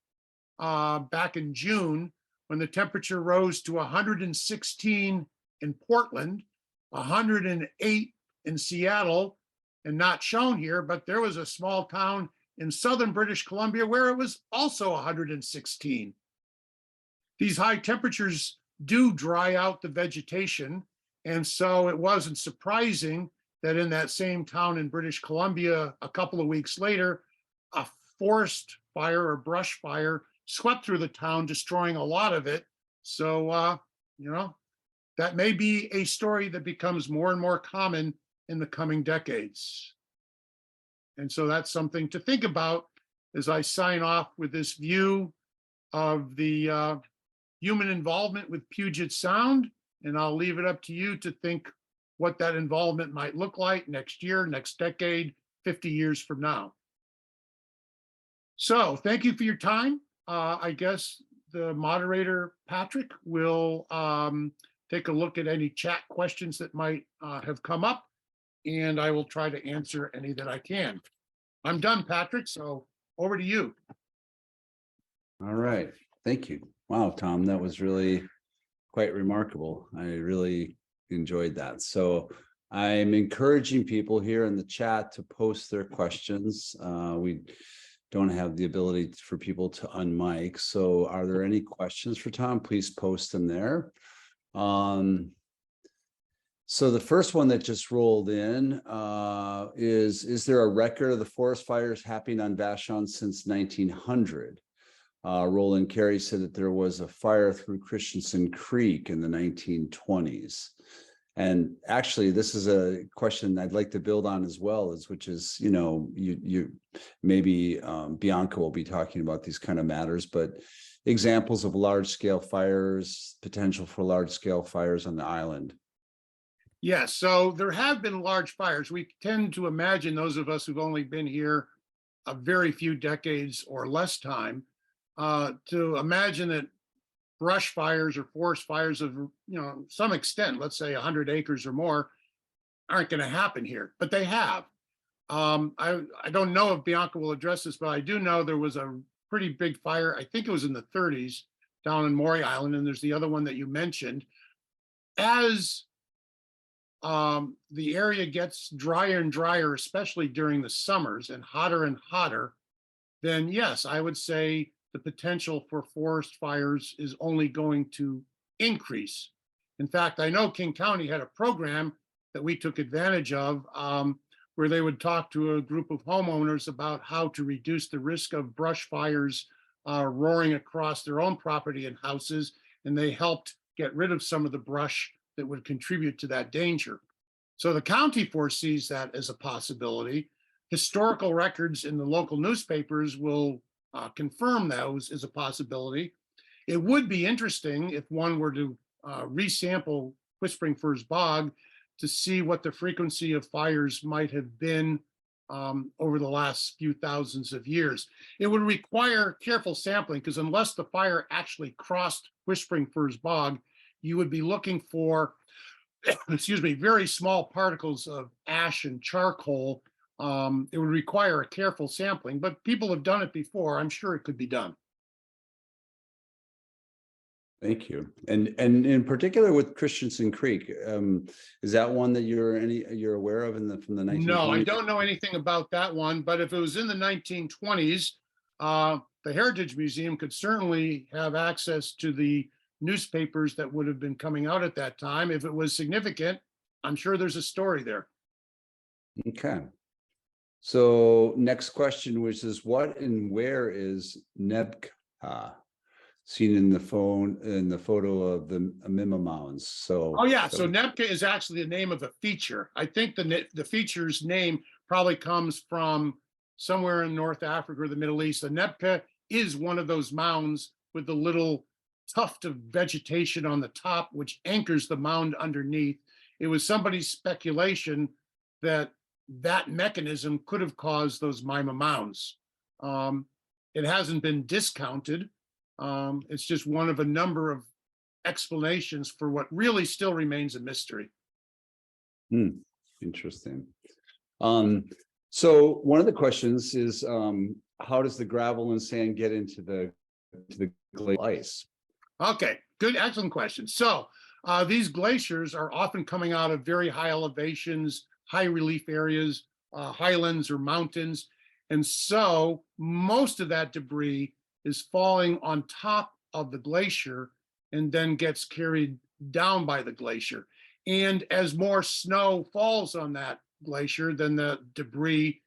back in June, when the temperature rose to 116 in Portland, 108 in Seattle, and not shown here, but there was a small town in southern British Columbia where it was also 116. These high temperatures do dry out the vegetation, and so it wasn't surprising that in that same town in British Columbia, a couple of weeks later, a forest fire or brush fire swept through the town, destroying a lot of it. So, that may be a story that becomes more and more common in the coming decades. And so that's something to think about as I sign off with this view of the human involvement with Puget Sound. And I'll leave it up to you to think what that involvement might look like next year, next decade, 50 years from now. So thank you for your time. I guess the moderator, Patrick, will take a look at any chat questions that might have come up, and I will try to answer any that I can. I'm done, Patrick, so over to you. All right, thank you. Wow, Tom, that was really quite remarkable. I really enjoyed that. So I'm encouraging people here in the chat to post their questions. We don't have the ability for people to unmic. So are there any questions for Tom? Please post them there. So the first one that just rolled in is there a record of the forest fires happening on Vashon since 1900? Roland Carey said that there was a fire through Christensen Creek in the 1920s. And actually, this is a question I'd like to build on as well, which is, you maybe Bianca will be talking about these kind of matters, but examples of large scale fires, potential for large scale fires on the island. Yes, so there have been large fires. We tend to imagine, those of us who've only been here a very few decades or less time, to imagine that brush fires or forest fires of some extent, let's say 100 acres or more, aren't going to happen here, but they have. I don't know if Bianca will address this, but I do know there was a pretty big fire, I think it was in the 30s, down in Maury Island, and there's the other one that you mentioned. as the area gets drier and drier, especially during the summers, and hotter, then yes, I would say the potential for forest fires is only going to increase. In fact, I know King County had a program that we took advantage of, where they would talk to a group of homeowners about how to reduce the risk of brush fires roaring across their own property and houses, and they helped get rid of some of the brush that would contribute to that danger. So the county foresees that as a possibility. Historical records in the local newspapers will confirm those as a possibility. It would be interesting if one were to resample Whispering Firs Bog to see what the frequency of fires might have been over the last few thousands of years. It would require careful sampling because unless the fire actually crossed Whispering Firs Bog, you would be looking for, excuse me, very small particles of ash and charcoal. It would require a careful sampling, but people have done it before. I'm sure it could be done. Thank you. And in particular with Christensen Creek, is that one that you're aware of from the 1920s? No, I don't know anything about that one, but if it was in the 1920s, the Heritage Museum could certainly have access to the newspapers that would have been coming out at that time. If it was significant, I'm sure there's a story there. Okay. So next question, which is what and where is Nebka? Seen in the photo of the Mima Mounds. So oh yeah, so Nebka is actually the name of a feature. I think the feature's name probably comes from somewhere in North Africa or the Middle East. The Nebka is one of those mounds with the little tuft of vegetation on the top, which anchors the mound underneath. It was somebody's speculation that that mechanism could have caused those Mima Mounds. It hasn't been discounted. It's just one of a number of explanations for what really still remains a mystery. Interesting. So one of the questions is, how does the gravel and sand get into the glacial ice? Okay, good, excellent question. So these glaciers are often coming out of very high elevations, high relief areas, highlands or mountains. And so most of that debris is falling on top of the glacier and then gets carried down by the glacier. And as more snow falls on that glacier, then the debris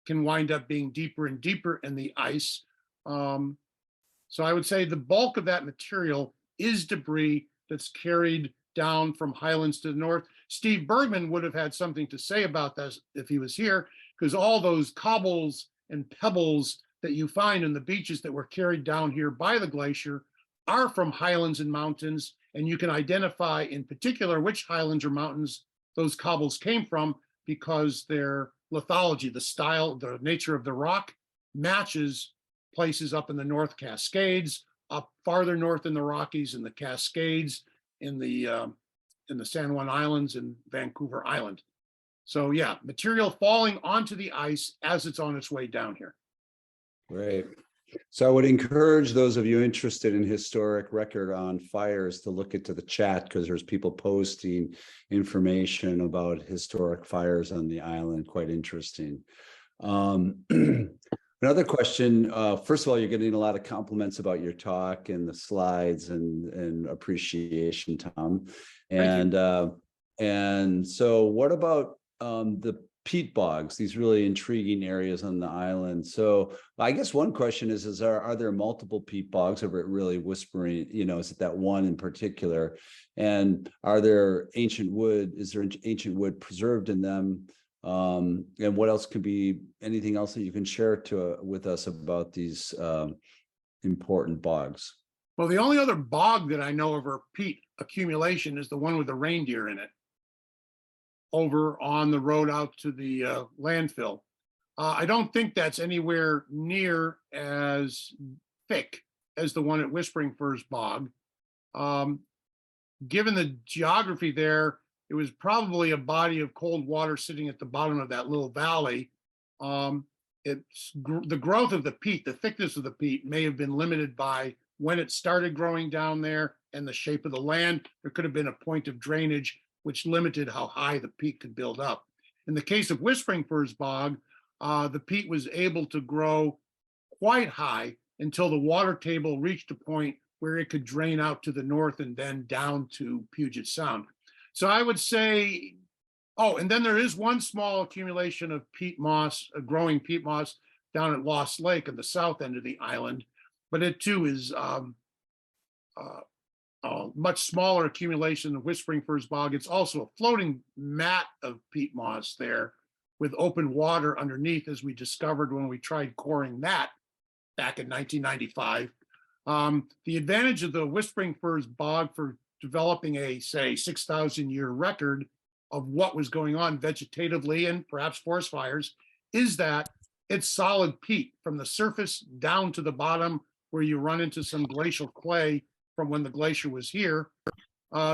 can wind up being deeper and deeper in the ice. So I would say the bulk of that material is debris that's carried down from highlands to the north. Steve Bergman would have had something to say about this if he was here, because all those cobbles and pebbles that you find in the beaches that were carried down here by the glacier are from highlands and mountains, and you can identify in particular which highlands or mountains those cobbles came from because their lithology, the style, the nature of the rock matches places up in the North Cascades, up farther north in the Rockies, in the Cascades, in the San Juan Islands and Vancouver Island. So yeah, material falling onto the ice as it's on its way down here. Great. So I would encourage those of you interested in historic record on fires to look into the chat, because there's people posting information about historic fires on the island. Quite interesting. Another question. First of all, you're getting a lot of compliments about your talk and the slides and appreciation, Tom. And so what about the peat bogs, these really intriguing areas on the island? So I guess one question is are there multiple peat bogs, or really Whispering, is it that one in particular? And is there ancient wood preserved in them? And what else could be, anything else that you can share with us about these important bogs? Well, the only other bog that I know of or peat accumulation is the one with the reindeer in it, over on the road out to the landfill. I don't think that's anywhere near as thick as the one at Whispering Firs Bog. Given the geography there, it was probably a body of cold water sitting at the bottom of that little valley. It's the growth of the peat, the thickness of the peat may have been limited by when it started growing down there and the shape of the land, there could have been a point of drainage which limited how high the peat could build up. In the case of Whispering Firs Bog, the peat was able to grow quite high until the water table reached a point where it could drain out to the north and then down to Puget Sound. So I would say, oh, and then there is one small accumulation of peat moss, growing peat moss down at Lost Lake on the south end of the island, but it too is a much smaller accumulation than Whispering Firs Bog. It's also a floating mat of peat moss there with open water underneath, as we discovered when we tried coring that back in 1995. The advantage of the Whispering Firs Bog for developing a, say, 6,000 year record of what was going on vegetatively and perhaps forest fires is that it's solid peat from the surface down to the bottom, where you run into some glacial clay from when the glacier was here.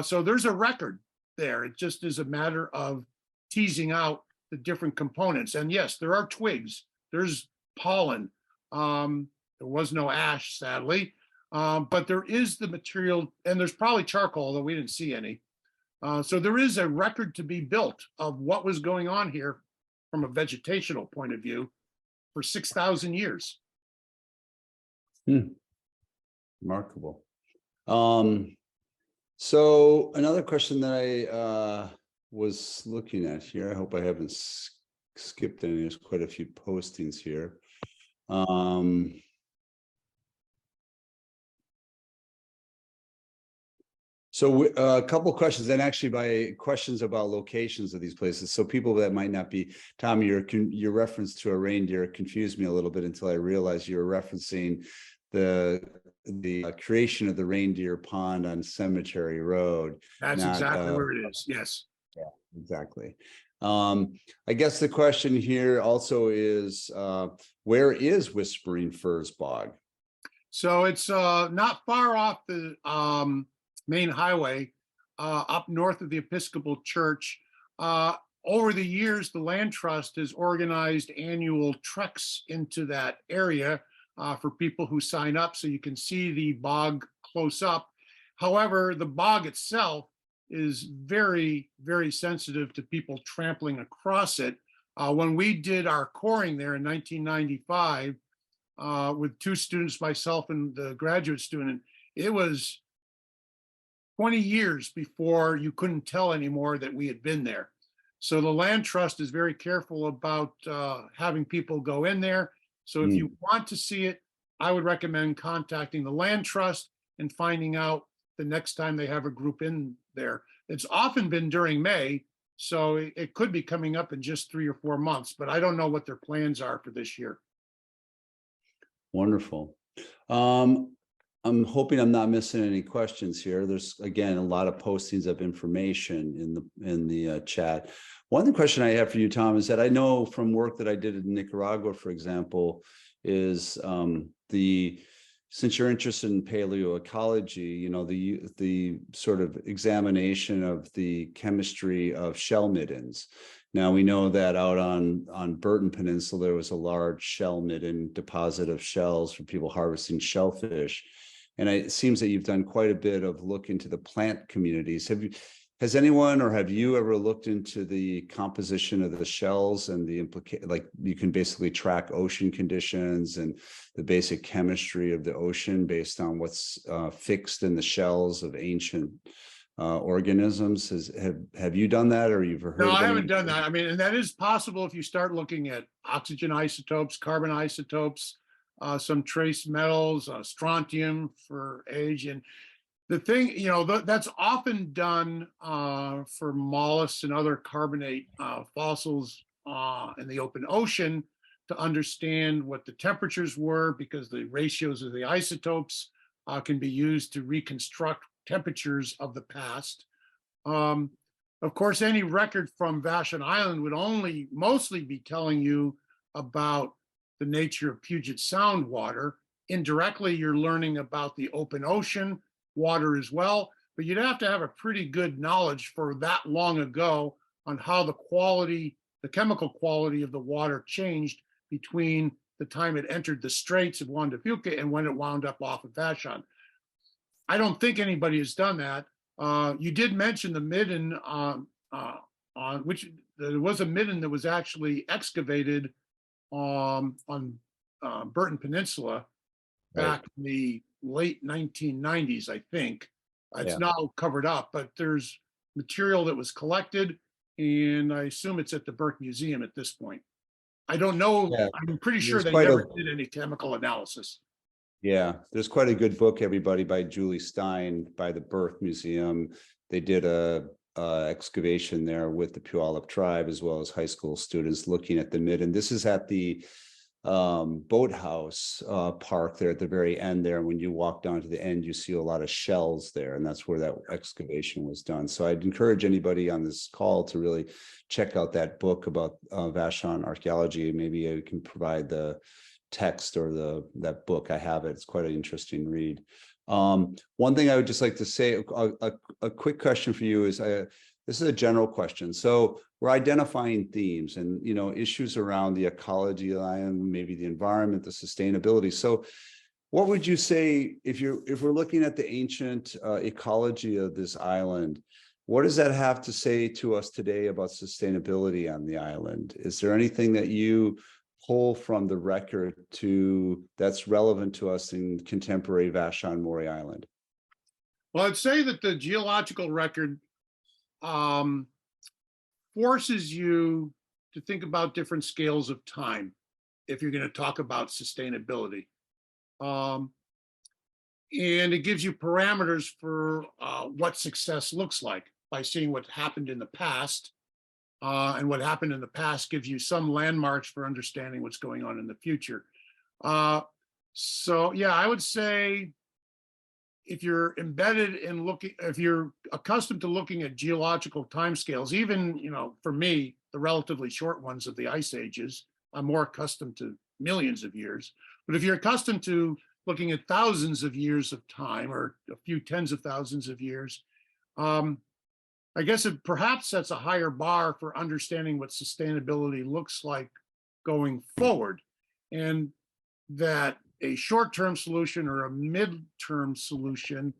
So there's a record there. It just is a matter of teasing out the different components. And yes, there are twigs, there's pollen. There was no ash, sadly, but there is the material, and there's probably charcoal, although we didn't see any. So there is a record to be built of what was going on here from a vegetational point of view for 6,000 years. Remarkable. So another question that I was looking at here, I hope I haven't skipped any, there's quite a few postings here. So a couple questions, and actually by questions about locations of these places. So people that might not be, Tom, your reference to a reindeer confused me a little bit until I realized you were referencing the creation of the reindeer pond on Cemetery Road. That's exactly where it is. Yes. Yeah, exactly. I guess the question here also is, where is Whispering Firs Bog? So it's not far off the main highway, up north of the Episcopal Church. Over the years, the Land Trust has organized annual treks into that area for people who sign up, so you can see the bog close up. However, the bog itself is very, very sensitive to people trampling across it. When we did our coring there in 1995 with 2 students, myself and the graduate student, it was 20 years before you couldn't tell anymore that we had been there. So the Land Trust is very careful about having people go in there. So if you want to see it, I would recommend contacting the Land Trust and finding out the next time they have a group in there. It's often been during May, so it could be coming up in just 3 or 4 months, but I don't know what their plans are for this year. Wonderful. I'm hoping I'm not missing any questions here. There's, again, a lot of postings of information in the chat. One question I have for you, Tom, is that I know from work that I did in Nicaragua, for example, is since you're interested in paleoecology, you know, the sort of examination of the chemistry of shell middens. Now we know that out on Burton Peninsula, there was a large shell midden deposit of shells for people harvesting shellfish. And it seems that you've done quite a bit of look into the plant communities. Has anyone, or have you ever looked into the composition of the shells and the like you can basically track ocean conditions and the basic chemistry of the ocean based on what's fixed in the shells of ancient organisms? Have you done that, or you've heard? No, I haven't done that. I mean, and that is possible if you start looking at oxygen isotopes, carbon isotopes, some trace metals, strontium for age. And the thing, you know, that's often done for mollusks and other carbonate fossils in the open ocean to understand what the temperatures were, because the ratios of the isotopes can be used to reconstruct temperatures of the past. Of course, any record from Vashon Island would mostly be telling you about the nature of Puget Sound water. Indirectly, you're learning about the open ocean water as well, but you'd have to have a pretty good knowledge for that long ago on how the chemical quality of the water changed between the time it entered the Straits of Juan de Fuca and when it wound up off of Vashon. I don't think anybody has done that. You did mention the midden on which there was a midden that was actually excavated on Burton Peninsula back in the late 1990s, I think. It's Yeah. now covered up, but there's material that was collected, and I assume it's at the Burke Museum at this point. I don't know. Yeah. I'm pretty sure There's they quite never a- did any chemical analysis. Yeah, there's quite a good book, everybody, by Julie Stein, by the Birth Museum. They did a excavation there with the Puyallup tribe, as well as high school students looking at the midden. This is at the boathouse park there at the very end there. When you walk down to the end, you see a lot of shells there, and that's where that excavation was done. So I'd encourage anybody on this call to really check out that book about Vashon archaeology. Maybe I can provide the text or that book. I have it. It's quite an interesting read. One thing I would just like to say, a quick question for you is, this is a general question. So we're identifying themes and, you know, issues around the ecology line, maybe the environment, the sustainability. So what would you say if we're looking at the ancient ecology of this island, what does that have to say to us today about sustainability on the island? Is there anything that you pull from the record that's relevant to us in contemporary Vashon Maury Island? Well, I'd say that the geological record forces you to think about different scales of time if you're going to talk about sustainability. And it gives you parameters for what success looks like by seeing what happened in the past. And what happened in the past gives you some landmarks for understanding what's going on in the future. So yeah, I would say if you're embedded in if you're accustomed to looking at geological timescales, even, you know, for me, the relatively short ones of the ice ages, I'm more accustomed to millions of years. But if you're accustomed to looking at thousands of years of time or a few tens of thousands of years, I guess it perhaps sets a higher bar for understanding what sustainability looks like going forward, and that a short-term solution or a mid-term solution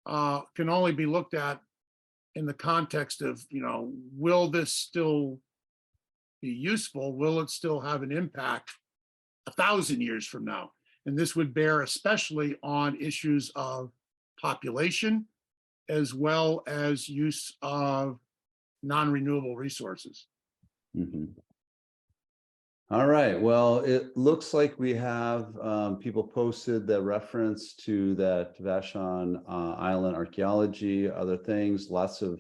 can only be looked at in the context of, you know, will this still be useful? Will it still have an impact 1,000 years from now? And this would bear especially on issues of population, as well as use of non-renewable resources. Mm-hmm. All right. Well, it looks like we have people posted the reference to that Vashon Island archaeology, other things, lots of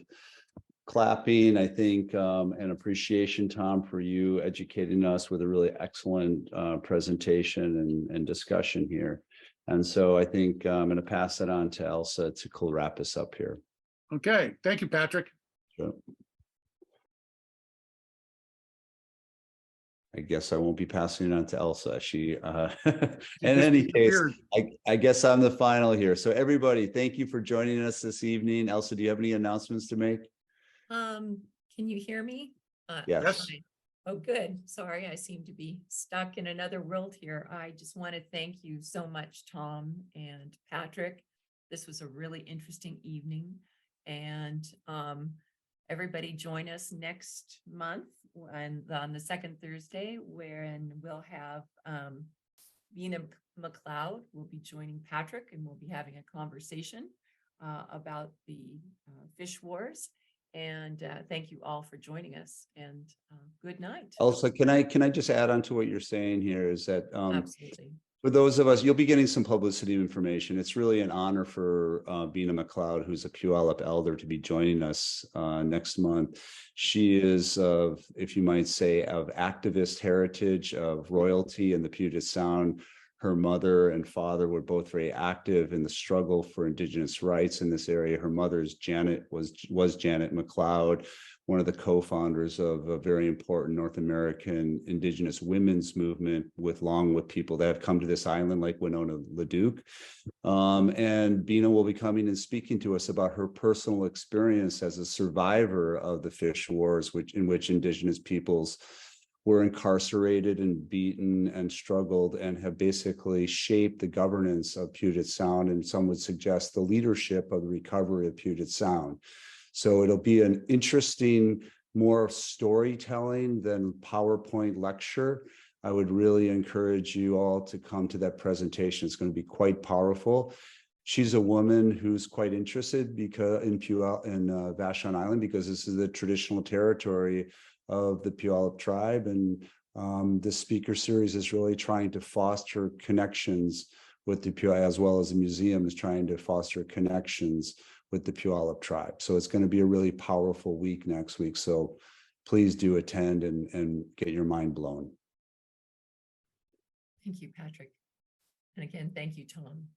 clapping, I think, and appreciation, Tom, for you educating us with a really excellent presentation and discussion here. And so I think I'm going to pass it on to Elsa to wrap us up here. Okay. Thank you, Patrick. Sure. I guess I won't be passing it on to Elsa. She, in any case, I guess I'm the final here. So everybody, thank you for joining us this evening. Elsa, do you have any announcements to make? Can you hear me? Yes. Fine. Oh, good. Sorry, I seem to be stuck in another world here. I just want to thank you so much, Tom and Patrick. This was a really interesting evening, and everybody join us next month on the second Thursday, wherein we'll have Vina McLeod will be joining Patrick, and we'll be having a conversation about the fish wars. And thank you all for joining us, and good night. Elsa, can I just add on to what you're saying here is that Absolutely. for those of us, you'll be getting some publicity information. It's really an honor for Vina McLeod, who's a Puyallup elder, to be joining us next month. She is of, if you might say, of activist heritage, of royalty in the Puget Sound. Her mother and father were both very active in the struggle for Indigenous rights in this area. Her mother's Janet was Janet McLeod, one of the co-founders of a very important North American Indigenous women's movement, along with people that have come to this island like Winona LaDuke. And Bina will be coming and speaking to us about her personal experience as a survivor of the fish wars, in which Indigenous peoples were incarcerated and beaten and struggled and have basically shaped the governance of Puget Sound, and some would suggest the leadership of the recovery of Puget Sound. So it'll be an interesting, more storytelling than PowerPoint lecture. I would really encourage you all to come to that presentation. It's going to be quite powerful. She's a woman who's quite interested because in Vashon Island, because this is the traditional territory of the Puyallup tribe, and this speaker series is really trying to foster connections with the Puyallup, as well as the museum is trying to foster connections with the Puyallup tribe. So it's going to be a really powerful week next week. So please do attend and get your mind blown. Thank you, Patrick. And again, thank you, Tom.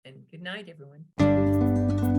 And good night, everyone.